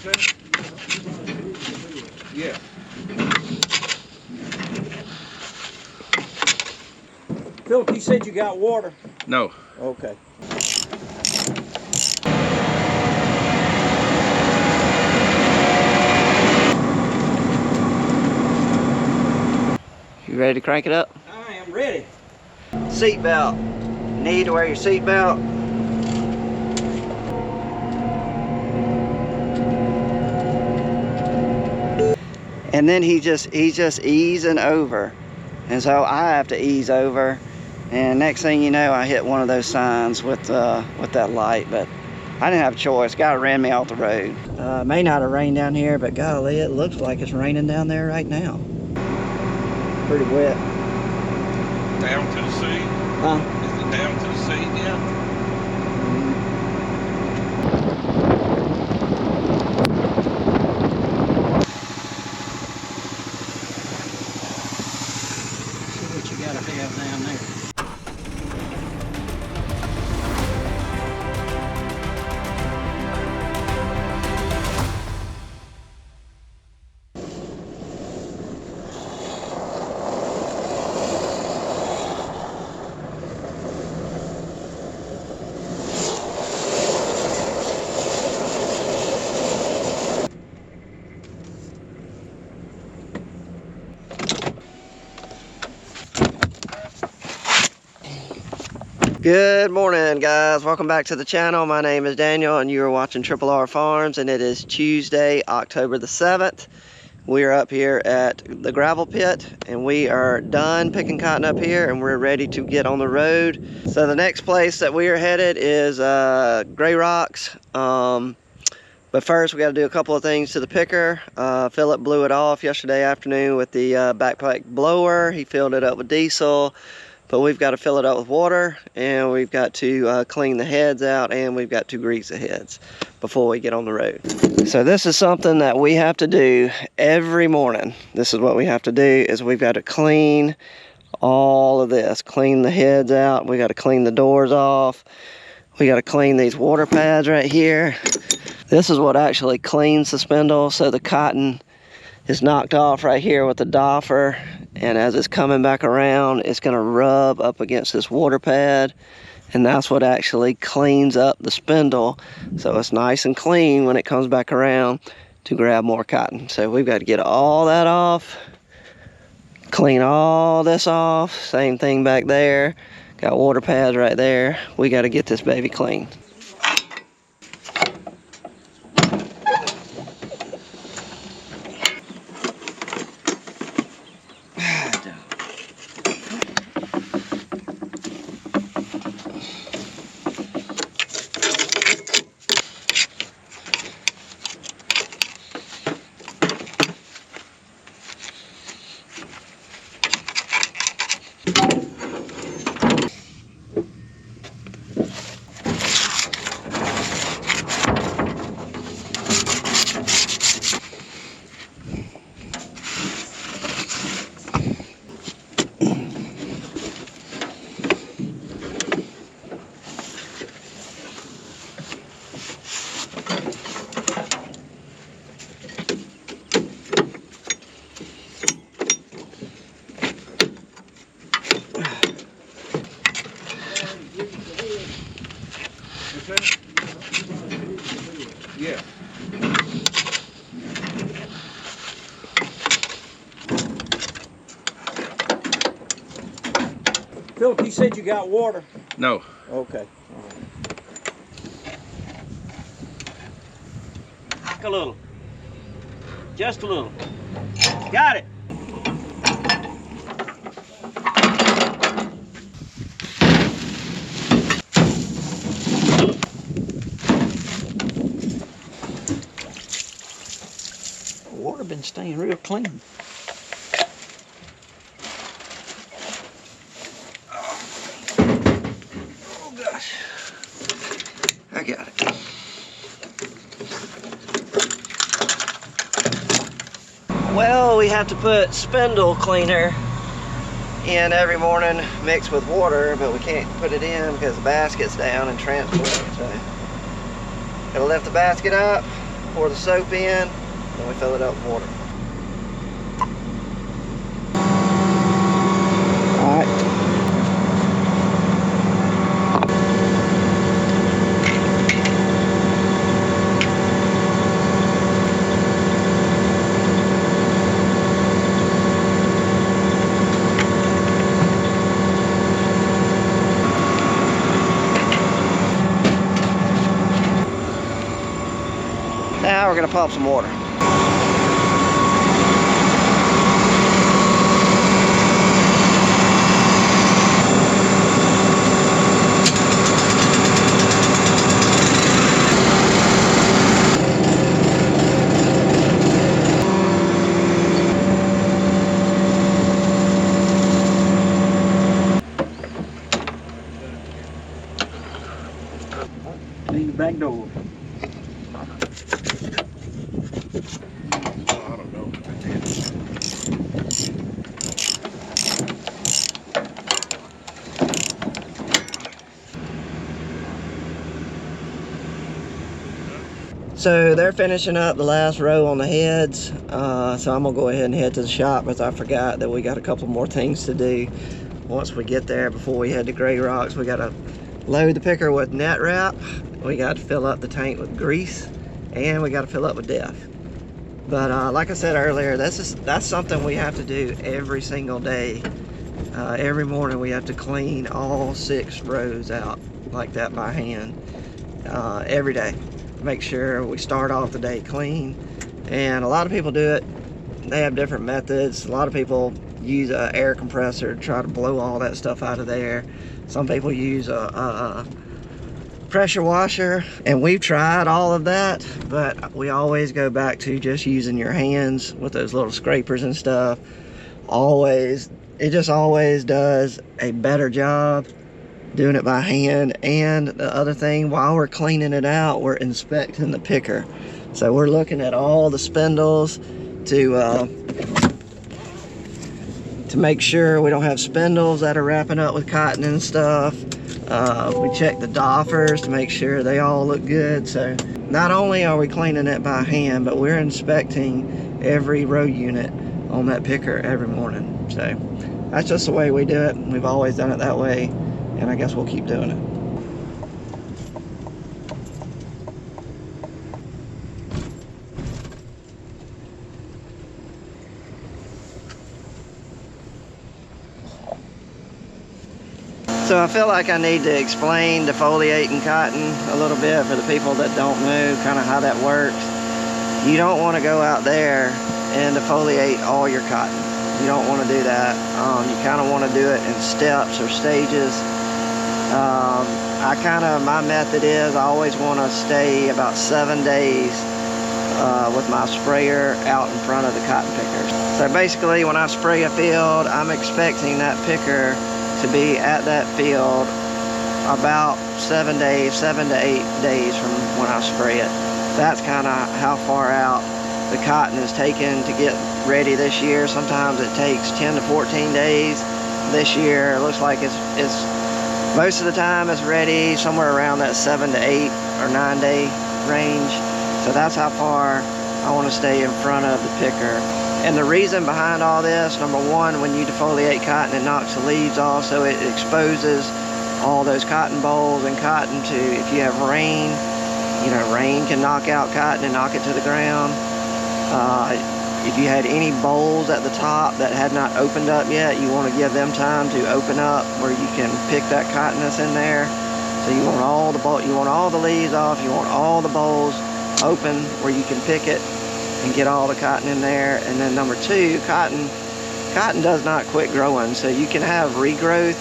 Yeah. Philip, you said you got water? No. Okay. You ready to crank it up? I am ready. Seatbelt. Need to wear your seatbelt. And then he's just easing over. And so I have to ease over. And next thing you know, I hit one of those signs with that light, but I didn't have a choice. Guy ran me off the road. May not have rained down here, but golly, it looks like it's raining down there right now. Pretty wet. Down to the sea? Huh? Is it down to the sea yet? See what you gotta have down there. Good morning, guys. Welcome back to the channel. My name is Daniel and you are watching Triple R Farms, and it is Tuesday, October the 7th. We are up here at the gravel pit and we are done picking cotton up here and we're ready to get on the road. So the next place that we are headed is Gray Rocks. But first we got to do a couple of things to the picker. Philip blew it off yesterday afternoon with the backpack blower. He filled it up with diesel. But we've got to fill it up with water, and we've got to clean the heads out, and we've got to grease the heads before we get on the road. So this is something that we have to do every morning. This is what we have to do, is we've got to clean all of this. Clean the heads out. We got to clean the doors off. We got to clean these water pads right here. This is what actually cleans the spindle, so the cotton is knocked off right here with the doffer, and as it's coming back around, it's going to rub up against this water pad, and that's what actually cleans up the spindle, so it's nice and clean when it comes back around to grab more cotton. So we've got to get all that off, clean all this off. Same thing back there, got water pads right there. We got to get this baby clean. Yeah. Philip, you said you got water? No. Okay. A little. Just a little. Got it. Water been staying real clean. Oh gosh. I got it. Well, we have to put spindle cleaner in every morning mixed with water, but we can't put it in because the basket's down and transport. So gotta lift the basket up, pour the soap in, and we fill it up with water. All right. Now we're going to pump some water. Clean the back door. I don't know. So they're finishing up the last row on the heads. So I'm gonna go ahead and head to the shop, because I forgot that we got a couple more things to do. Once we get there, before we head to Gray Rocks, we gotta load the picker with net wrap. We got to fill up the tank with grease, and we got to fill up with DEF. But like I said earlier, that's something we have to do every single day. Every morning we have to clean all 6 rows out like that by hand every day. Make sure we start off the day clean. And a lot of people do it. They have different methods. A lot of people use an air compressor to try to blow all that stuff out of there. Some people use a pressure washer, and we've tried all of that, but we always go back to just using your hands with those little scrapers and stuff. It just always does a better job doing it by hand. And the other thing, while we're cleaning it out, we're inspecting the picker. So we're looking at all the spindles to make sure we don't have spindles that are wrapping up with cotton and stuff. We check the doffers to make sure they all look good. So not only are we cleaning it by hand, but we're inspecting every row unit on that picker every morning. So that's just the way we do it. We've always done it that way, and I guess we'll keep doing it. So I feel like I need to explain defoliating cotton a little bit for the people that don't know kind of how that works. You don't want to go out there and defoliate all your cotton. You don't want to do that. You kind of want to do it in steps or stages. My method is I always want to stay about 7 days with my sprayer out in front of the cotton pickers. So basically, when I spray a field, I'm expecting that picker to be at that field about 7 days, 7 to 8 days from when I spray it. That's kind of how far out the cotton is taken to get ready this year. Sometimes it takes 10 to 14 days. This year it looks like it's most of the time it's ready somewhere around that 7 to 8 or 9 day range. So that's how far I want to stay in front of the picker. And the reason behind all this, number one, when you defoliate cotton, it knocks the leaves off, so it exposes all those cotton bolls and cotton to, if you have rain, rain can knock out cotton and knock it to the ground. If you had any bolls at the top that had not opened up yet, you want to give them time to open up where you can pick that cotton that's in there. So you want all the leaves off, you want all the bolls open where you can pick it and get all the cotton in there. And then number two, cotton does not quit growing, so you can have regrowth.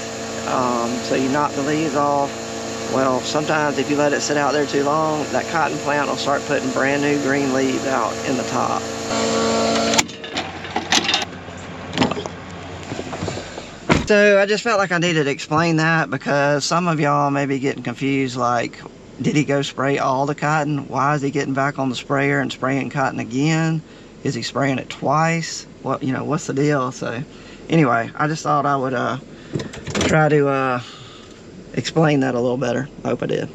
So you knock the leaves off. Well, sometimes if you let it sit out there too long, that cotton plant will start putting brand new green leaves out in the top. So I just felt like I needed to explain that, because some of y'all may be getting confused, like, did he go spray all the cotton? Why is he getting back on the sprayer and spraying cotton again? Is he spraying it twice? What, what's the deal? So anyway, I just thought I would try to explain that a little better. I hope I did.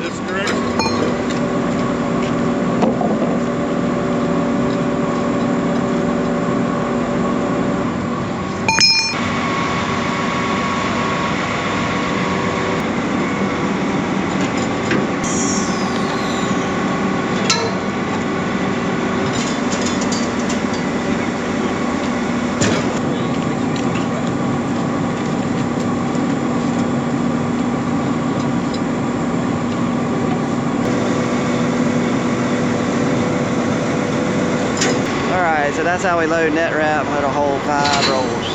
This correct? Alright, so that's how we load net wrap with a whole 5 rolls.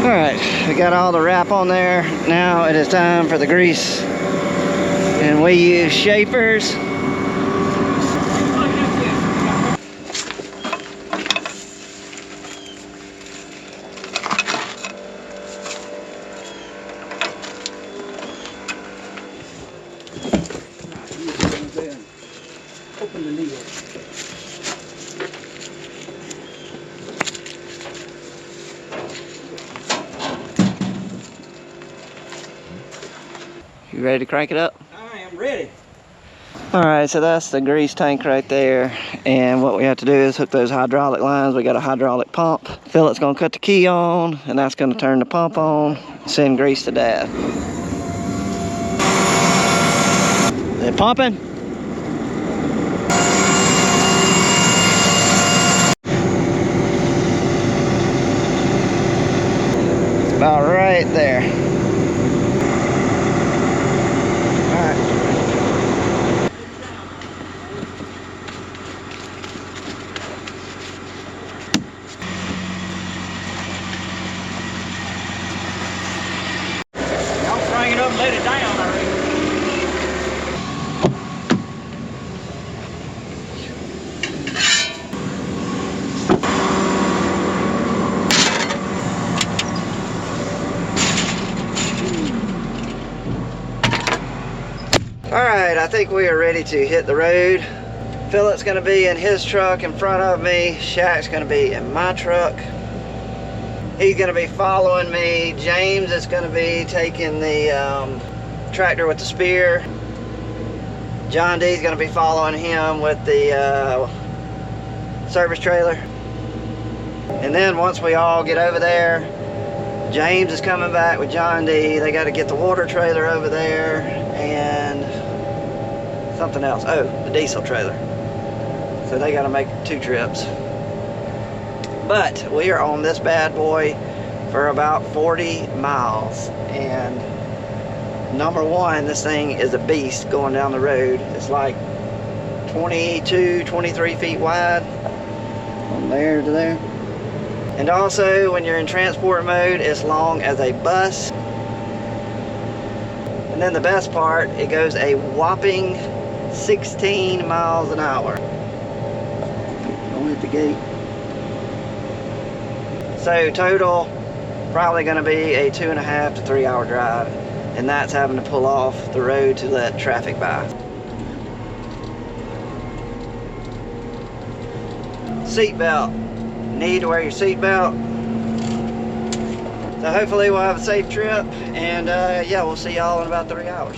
Alright, we got all the wrap on there. Now it is time for the grease. And we use Schaefer's. Open the needle. You ready to crank it up? I am ready. Alright, so that's the grease tank right there. And what we have to do is hook those hydraulic lines. We got a hydraulic pump. Philip's gonna cut the key on, and that's gonna turn the pump on, send grease to Dad. Is it pumping? It's about right there. Alright. Y'all crank it up and let it down already. Alright, I think we are ready to hit the road. Philip's gonna be in his truck in front of me. Shaq's gonna be in my truck. He's gonna be following me. James is gonna be taking the tractor with the spear. John D's gonna be following him with the service trailer. And then once we all get over there, James is coming back with John D. They gotta get the water trailer over there and something else. Oh, the diesel trailer. So they gotta make 2 trips. But we are on this bad boy for about 40 miles. And number one, this thing is a beast going down the road. It's like 22, 23 feet wide. From there to there. And also, when you're in transport mode, it's long as a bus. And then the best part, it goes a whopping 16 miles an hour. Don't hit the gate. So total, probably gonna be a 2.5 to 3 hour drive. And that's having to pull off the road to let traffic by. Seatbelt. Need to wear your seatbelt. So So hopefully we'll have a safe trip, and yeah, we'll see y'all in about 3 hours.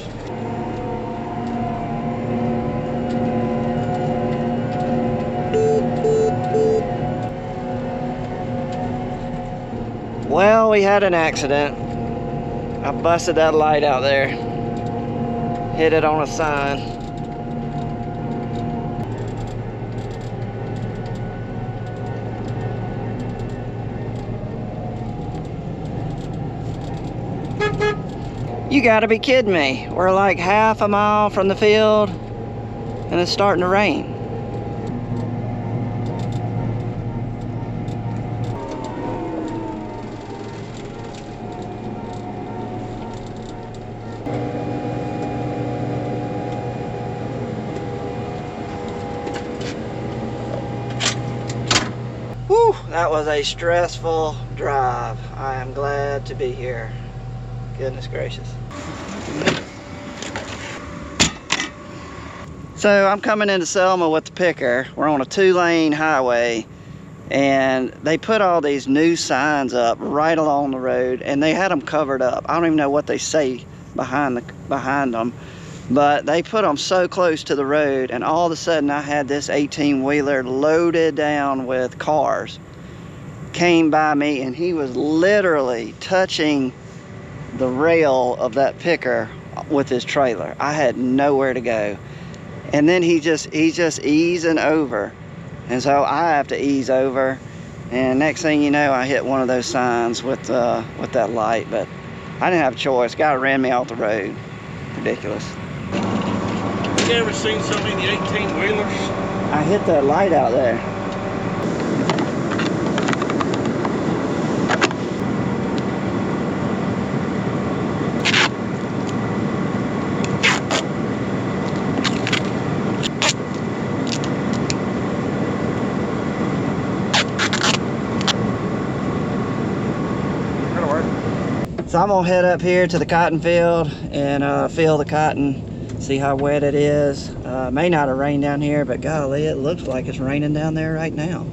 Well, we had an accident. I busted that light out there. Hit it on a sign. You gotta be kidding me. We're like half a mile from the field and it's starting to rain. Whew, that was a stressful drive. I am glad to be here. Goodness gracious. So I'm coming into Selma with the picker. We're on a 2-lane highway, and they put all these new signs up right along the road, and they had them covered up. I don't even know what they say behind them, but they put them so close to the road, and all of a sudden I had this 18-wheeler loaded down with cars came by me, and he was literally touching the rail of that picker with his trailer. I had nowhere to go, and then he's just easing over, and so I have to ease over, and next thing you know, I hit one of those signs with that light. But I didn't have a choice. Guy ran me off the road. Ridiculous. You ever seen so many 18-wheelers? I hit that light out there. So I'm gonna head up here to the cotton field and feel the cotton, see how wet it is. May not have rained down here, but golly, it looks like it's raining down there right now.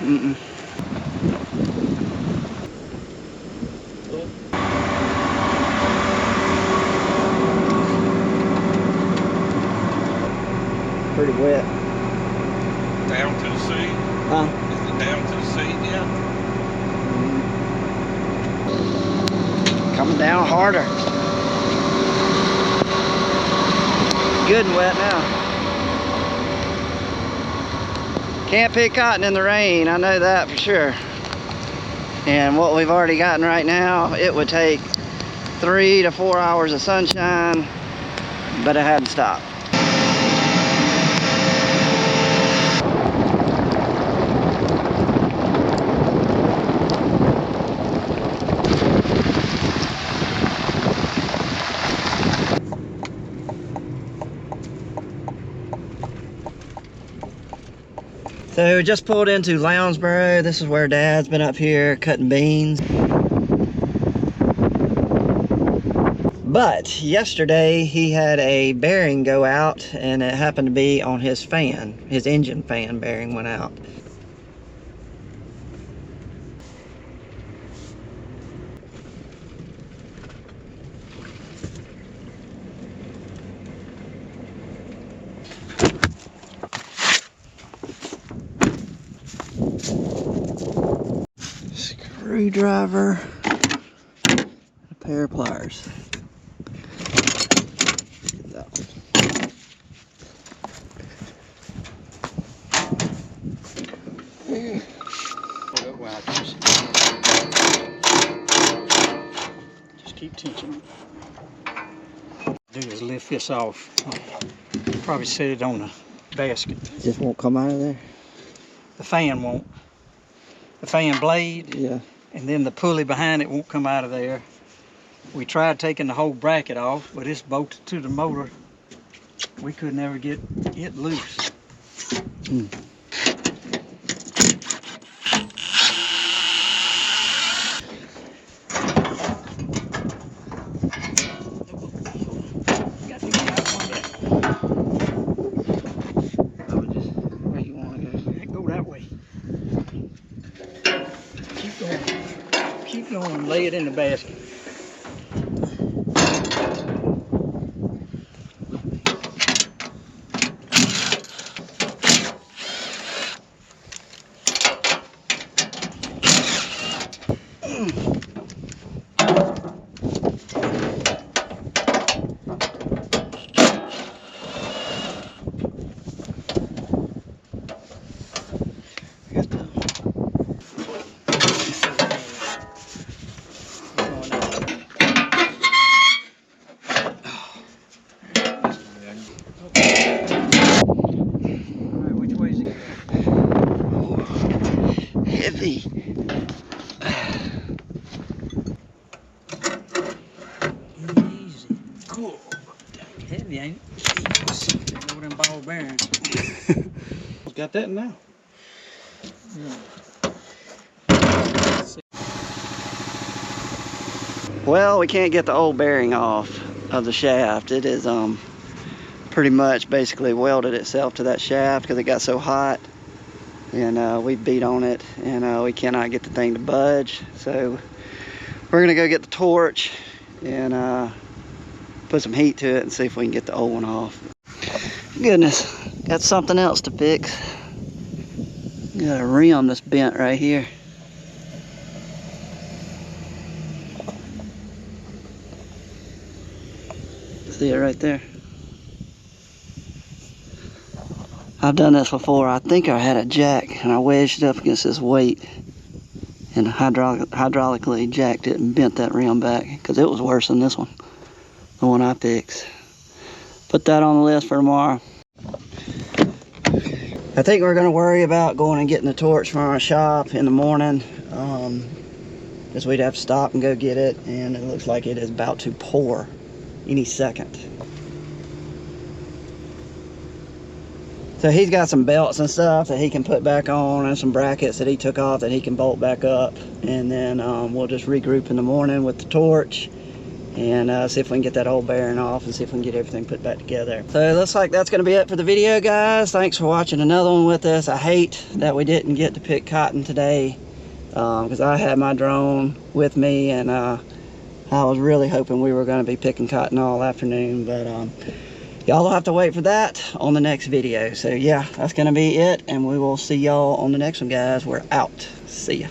Mm-mm. Pretty wet. Down to the sea? Huh? Is it down to the sea yet? Coming down harder. Good and wet now. Can't pick cotton in the rain, I know that for sure. And what we've already gotten right now, it would take 3 to 4 hours of sunshine, but it hadn't stopped. So we just pulled into Lounsboro. This is where Dad's been up here cutting beans. But yesterday he had a bearing go out, and it happened to be on his fan. His engine fan bearing went out. Screwdriver, and a pair of pliers. That one. Just keep teaching. Do is lift this off. Probably set it on the basket. It just won't come out of there? The fan won't. The fan blade Yeah. and then the pulley behind it won't come out of there. We tried taking the whole bracket off, but it's bolted to the motor. We could never get it loose. Got to get out one day. Where you want to go? Go that way. Keep going. Keep going. Lay it in the basket. Heavy. Easy. Cool. Heavy, ain't it? There go them ball bearings. Got that now. Well, we can't get the old bearing off of the shaft. It is pretty much basically welded itself to that shaft because it got so hot. And we beat on it, and we cannot get the thing to budge. So we're gonna go get the torch and put some heat to it and see if we can get the old one off. Goodness, got something else to fix. Got a rim that's bent right here. See it right there? I've done this before. I think I had a jack and I wedged it up against this weight and hydraulically jacked it and bent that rim back because it was worse than this one, the one I fixed. Put that on the list for tomorrow. I think we're going to worry about going and getting the torch from our shop in the morning because we'd have to stop and go get it, and it looks like it is about to pour any second. So he's got some belts and stuff that he can put back on and some brackets that he took off that he can bolt back up, and then we'll just regroup in the morning with the torch and see if we can get that old bearing off and see if we can get everything put back together. So it looks like that's going to be it for the video, guys. Thanks for watching another one with us. I hate that we didn't get to pick cotton today because I had my drone with me, and I was really hoping we were going to be picking cotton all afternoon, but y'all will have to wait for that on the next video. So yeah, that's going to be it, and we will see y'all on the next one, guys. We're out. See ya.